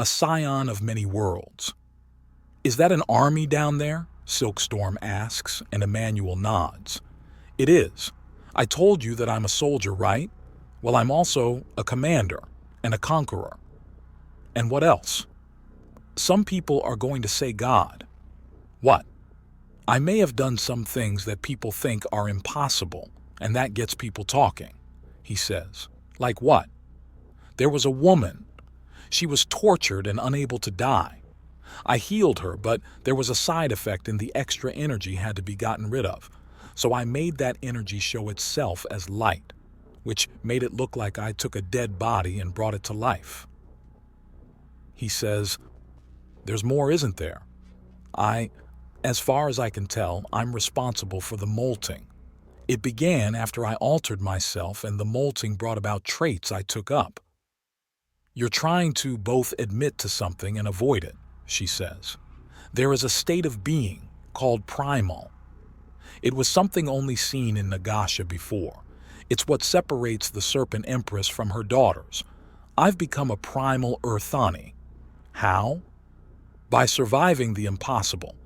A scion of many worlds. Is that an army down there? Silkstorm asks, and Emmanuel nods. It is. I told you that I'm a soldier, right? Well, I'm also a commander and a conqueror. And what else? Some people are going to say God. What? I may have done some things that people think are impossible, and that gets people talking, he says. Like what? There was a woman. She was tortured and unable to die. I healed her, but there was a side effect and the extra energy had to be gotten rid of. So I made that energy show itself as light, which made it look like I took a dead body and brought it to life. He says, there's more, isn't there? As far as I can tell, I'm responsible for the molting. It began after I altered myself and the molting brought about traits I took up. You're trying to both admit to something and avoid it, she says. There is a state of being called primal. It was something only seen in Nagasha before. It's what separates the Serpent Empress from her daughters. I've become a primal Earthani. How? By surviving the impossible.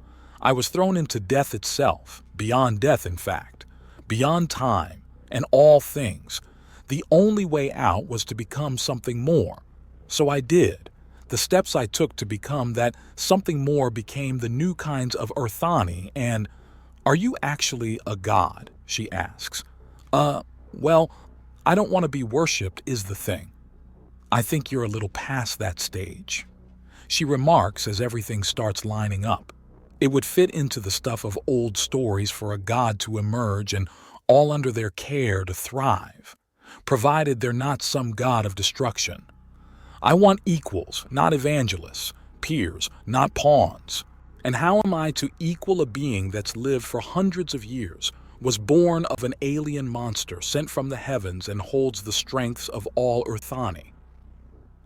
I was thrown into death itself, beyond death in fact, beyond time, and all things. The only way out was to become something more. So I did. The steps I took to become that something more became the new kinds of Earthani, and are you actually a god? She asks. Well, I don't want to be worshipped is the thing. I think you're a little past that stage. She remarks as everything starts lining up. It would fit into the stuff of old stories for a god to emerge and all under their care to thrive, provided they're not some god of destruction. I want equals, not evangelists, peers, not pawns. And how am I to equal a being that's lived for hundreds of years, was born of an alien monster sent from the heavens and holds the strengths of all Earthani?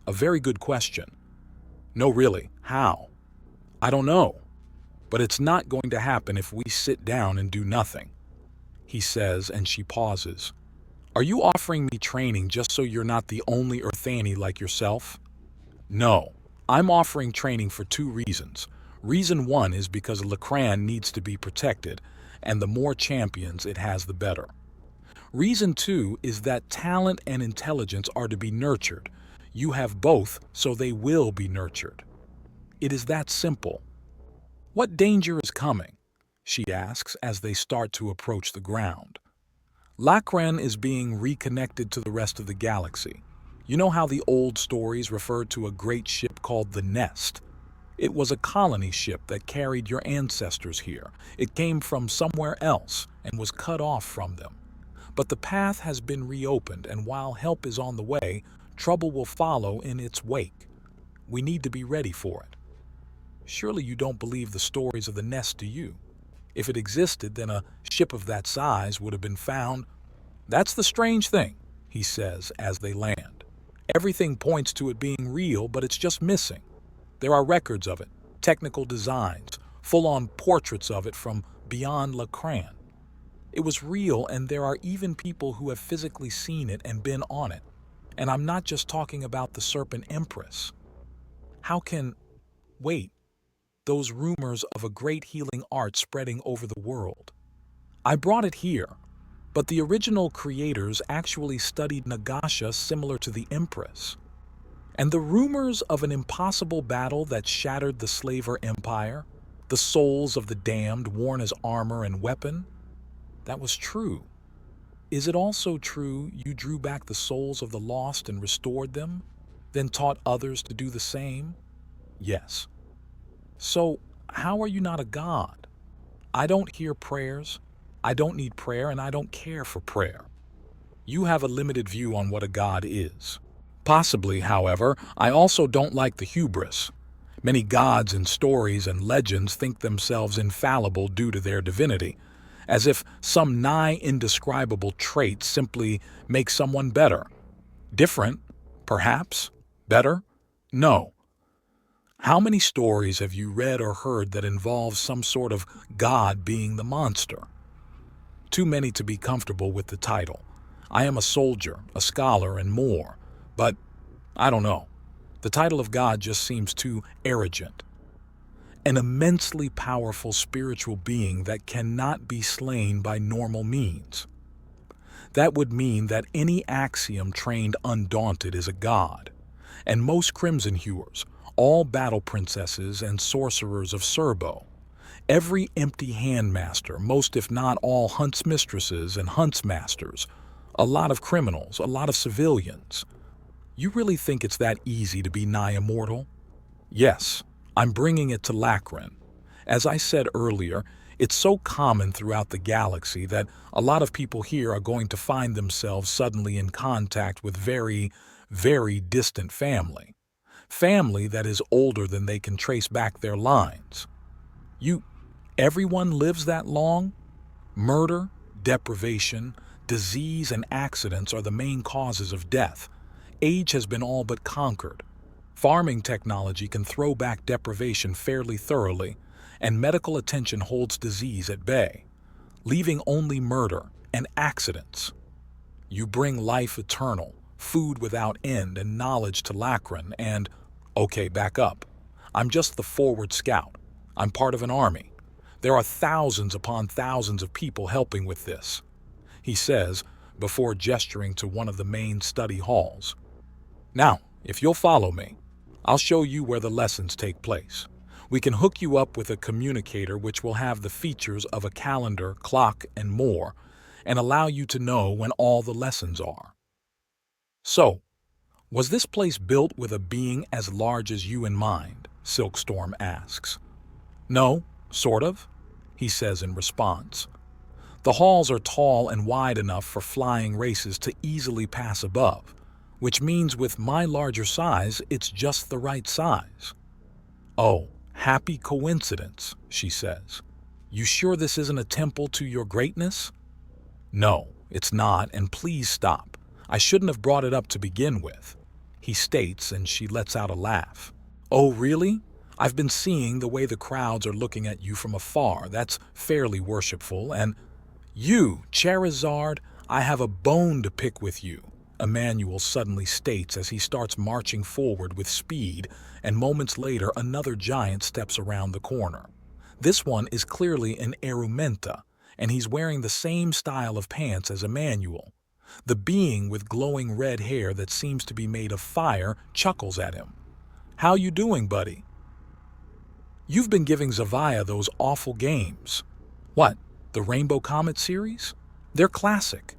A very good question. No, really, how? I don't know. But it's not going to happen if we sit down and do nothing, he says, and she pauses. Are you offering me training just so you're not the only Earthani like yourself? No, I'm offering training for two reasons. Reason one is because Lakran needs to be protected, and the more champions it has, the better. Reason two is that talent and intelligence are to be nurtured. You have both, so they will be nurtured. It is that simple. What danger is coming? She asks as they start to approach the ground. Lakran is being reconnected to the rest of the galaxy. You know how the old stories referred to a great ship called the Nest? It was a colony ship that carried your ancestors here. It came from somewhere else and was cut off from them. But the path has been reopened, and while help is on the way, trouble will follow in its wake. We need to be ready for it. Surely you don't believe the stories of the Nest, do you? If it existed, then a ship of that size would have been found. That's the strange thing, he says as they land. Everything points to it being real, but it's just missing. There are records of it, technical designs, full-on portraits of it from beyond Lakran. It was real, and there are even people who have physically seen it and been on it. And I'm not just talking about the Serpent Empress. How can... Wait. Those rumors of a great healing art spreading over the world. I brought it here, but the original creators actually studied Nagasha similar to the Empress. And the rumors of an impossible battle that shattered the Slaver Empire, the souls of the damned worn as armor and weapon, that was true. Is it also true you drew back the souls of the lost and restored them, then taught others to do the same? Yes. So, how are you not a god? I don't hear prayers, I don't need prayer, and I don't care for prayer. You have a limited view on what a god is. Possibly, however, I also don't like the hubris. Many gods in stories and legends think themselves infallible due to their divinity, as if some nigh indescribable trait simply makes someone better. Different, perhaps. Better? No. How many stories have you read or heard that involve some sort of god being the monster? Too many to be comfortable with the title. I am a soldier, a scholar, and more. But, I don't know. The title of God just seems too arrogant. An immensely powerful spiritual being that cannot be slain by normal means. That would mean that any axiom trained undaunted is a god, and most Crimson Hewers, all battle princesses and sorcerers of Serbo, every empty handmaster, most if not all hunts mistresses and hunts masters, a lot of criminals, a lot of civilians. You really think it's that easy to be nigh immortal? Yes, I'm bringing it to Lacrin. As I said earlier, it's so common throughout the galaxy that a lot of people here are going to find themselves suddenly in contact with very, very distant family. Family that is older than they can trace back their lines. Everyone lives that long? Murder, deprivation, disease, and accidents are the main causes of death. Age has been all but conquered. Farming technology can throw back deprivation fairly thoroughly, and medical attention holds disease at bay, leaving only murder and accidents. You bring life eternal, food without end, and knowledge to Lacrin, and, okay, back up. I'm just the forward scout. I'm part of an army. There are thousands upon thousands of people helping with this, he says, before gesturing to one of the main study halls. Now, if you'll follow me, I'll show you where the lessons take place. We can hook you up with a communicator which will have the features of a calendar, clock, and more, and allow you to know when all the lessons are. So, was this place built with a being as large as you in mind? Silkstorm asks. No, sort of, he says in response. The halls are tall and wide enough for flying races to easily pass above, which means with my larger size, it's just the right size. Oh, happy coincidence, she says. You sure this isn't a temple to your greatness? No, it's not, and please stop. I shouldn't have brought it up to begin with, he states, and she lets out a laugh. Oh, really? I've been seeing the way the crowds are looking at you from afar. That's fairly worshipful, and you, Charizard, I have a bone to pick with you, Emmanuel suddenly states as he starts marching forward with speed, and moments later another giant steps around the corner. This one is clearly an Erumenta, and he's wearing the same style of pants as Emmanuel. The being with glowing red hair that seems to be made of fire chuckles at him. How you doing, buddy? You've been giving Zavia those awful games. What, the Rainbow Comet series? They're classic.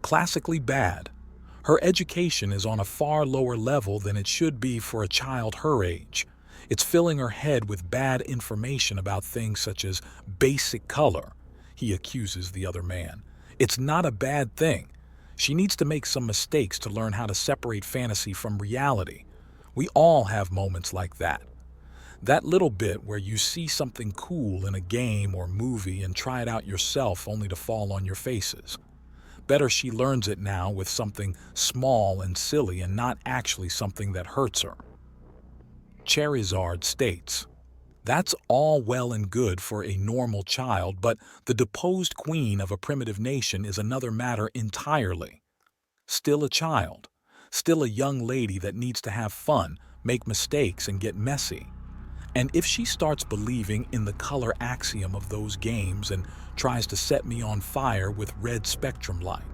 Classically bad. Her education is on a far lower level than it should be for a child her age. It's filling her head with bad information about things such as basic color, he accuses the other man. It's not a bad thing. She needs to make some mistakes to learn how to separate fantasy from reality. We all have moments like that. That little bit where you see something cool in a game or movie and try it out yourself only to fall on your faces. Better she learns it now with something small and silly and not actually something that hurts her. Charizard states, that's all well and good for a normal child, but the deposed queen of a primitive nation is another matter entirely. Still a child. Still a young lady that needs to have fun, make mistakes, and get messy. And if she starts believing in the color axiom of those games and tries to set me on fire with red spectrum light,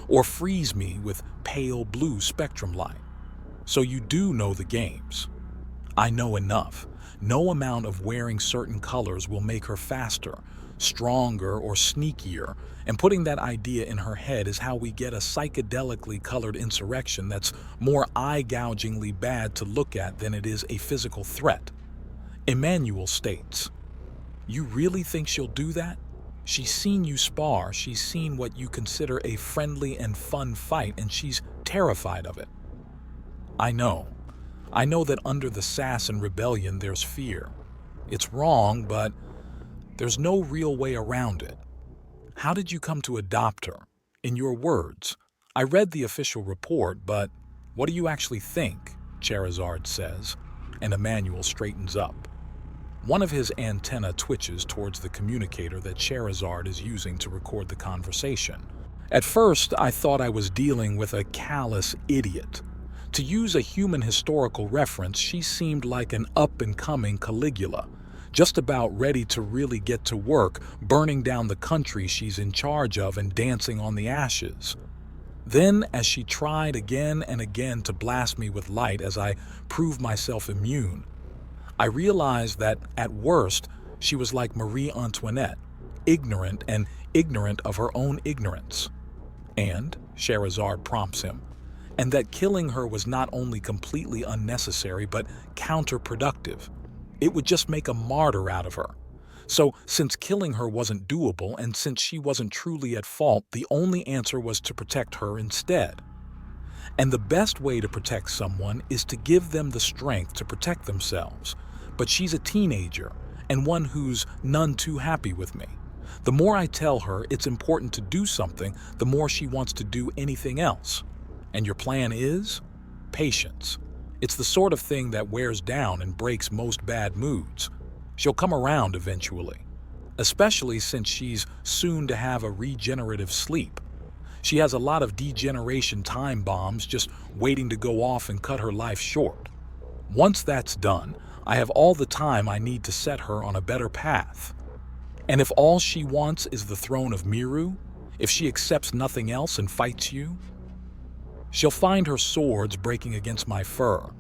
or freeze me with pale blue spectrum light. So you do know the games. I know enough. No amount of wearing certain colors will make her faster, stronger, or sneakier, and putting that idea in her head is how we get a psychedelically colored insurrection that's more eye-gougingly bad to look at than it is a physical threat. Emmanuel states, you really think she'll do that? She's seen you spar, she's seen what you consider a friendly and fun fight, and she's terrified of it. I know that under the sass and rebellion there's fear. It's wrong, but there's no real way around it. How did you come to adopt her? In your words, I read the official report, but what do you actually think? Charizard says, and Emmanuel straightens up. One of his antennae twitches towards the communicator that Charizard is using to record the conversation. At first, I thought I was dealing with a callous idiot. To use a human historical reference, she seemed like an up-and-coming Caligula, just about ready to really get to work, burning down the country she's in charge of and dancing on the ashes. Then, as she tried again and again to blast me with light as I proved myself immune, I realized that, at worst, she was like Marie Antoinette, ignorant and ignorant of her own ignorance. And, Scheherazade prompts him, and that killing her was not only completely unnecessary but counterproductive. It would just make a martyr out of her. So, since killing her wasn't doable and since she wasn't truly at fault, the only answer was to protect her instead. And the best way to protect someone is to give them the strength to protect themselves. But she's a teenager, and one who's none too happy with me. The more I tell her it's important to do something, the more she wants to do anything else. And your plan is? Patience. It's the sort of thing that wears down and breaks most bad moods. She'll come around eventually, especially since she's soon to have a regenerative sleep. She has a lot of degeneration time bombs just waiting to go off and cut her life short. Once that's done, I have all the time I need to set her on a better path. And if all she wants is the throne of Miru, if she accepts nothing else and fights you, she'll find her swords breaking against my fur,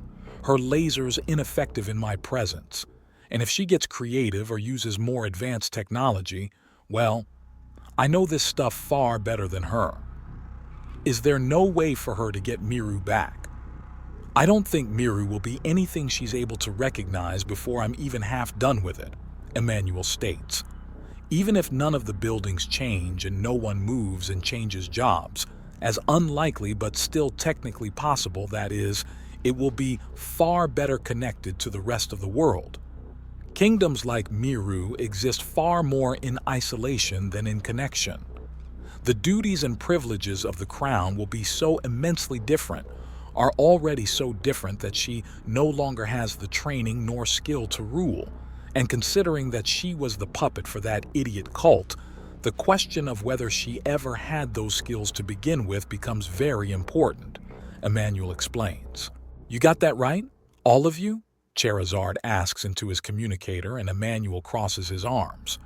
her lasers ineffective in my presence, and if she gets creative or uses more advanced technology, well, I know this stuff far better than her. Is there no way for her to get Miru back? I don't think Miru will be anything she's able to recognize before I'm even half done with it, Emmanuel states. Even if none of the buildings change and no one moves and changes jobs, as unlikely but still technically possible, that is, it will be far better connected to the rest of the world. Kingdoms like Miru exist far more in isolation than in connection. The duties and privileges of the crown will be so immensely different, are already so different that she no longer has the training nor skill to rule, and considering that she was the puppet for that idiot cult, the question of whether she ever had those skills to begin with becomes very important, Emmanuel explains. You got that right? All of you? Scheherazade asks into his communicator, and Emmanuel crosses his arms.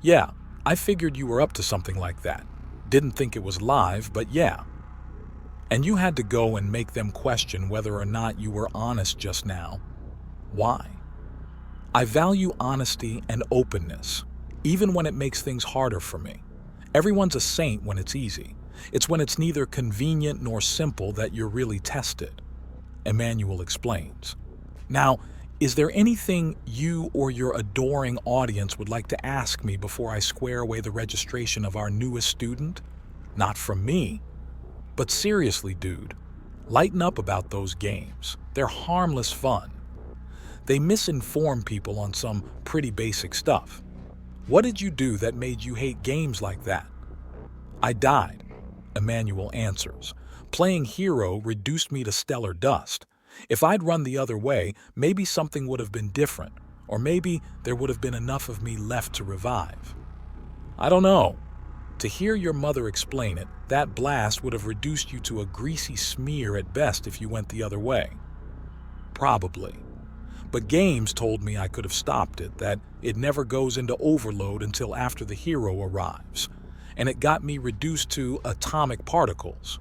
Yeah, I figured you were up to something like that. Didn't think it was live, but yeah. And you had to go and make them question whether or not you were honest just now. Why? I value honesty and openness, even when it makes things harder for me. Everyone's a saint when it's easy. It's when it's neither convenient nor simple that you're really tested, Emmanuel explains. Now, is there anything you or your adoring audience would like to ask me before I square away the registration of our newest student? Not from me. But seriously, dude, lighten up about those games. They're harmless fun. They misinform people on some pretty basic stuff. What did you do that made you hate games like that? I died, Emmanuel answers. Playing hero reduced me to stellar dust. If I'd run the other way, maybe something would have been different, or maybe there would have been enough of me left to revive. I don't know. To hear your mother explain it, that blast would have reduced you to a greasy smear at best if you went the other way. Probably. But games told me I could have stopped it, that it never goes into overload until after the hero arrives, and it got me reduced to atomic particles.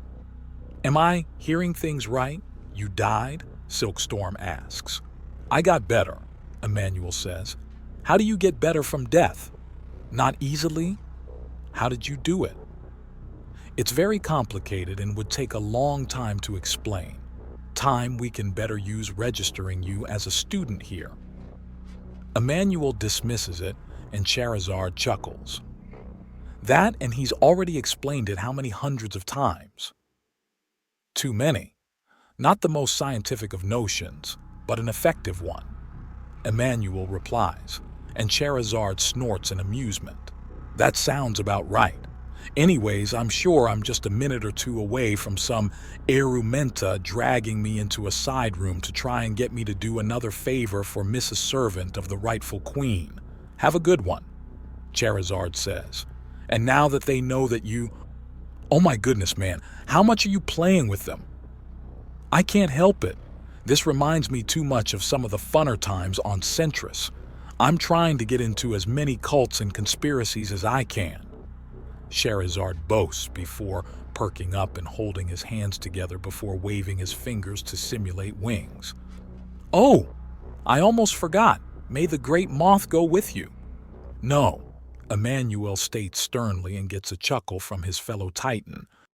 Am I hearing things right? You died? Silkstorm asks. I got better, Emmanuel says. How do you get better from death? Not easily? How did you do it? It's very complicated and would take a long time to explain. Time we can better use registering you as a student here. Emmanuel dismisses it, and Scheherazade chuckles. That, and he's already explained it how many hundreds of times? Too many. Not the most scientific of notions, but an effective one. Emmanuel replies, and Scheherazade snorts in amusement. That sounds about right. Anyways, I'm sure I'm just a minute or two away from some erumenta dragging me into a side room to try and get me to do another favor for Mrs. Servant of the rightful queen. Have a good one, Scheherazade says. And now that they know that you... Oh my goodness, man, how much are you playing with them? I can't help it. This reminds me too much of some of the funner times on Centris. I'm trying to get into as many cults and conspiracies as I can. Scheherazade boasts before perking up and holding his hands together before waving his fingers to simulate wings. Oh, I almost forgot. May the great moth go with you. No, Emmanuel states sternly and gets a chuckle from his fellow Titan,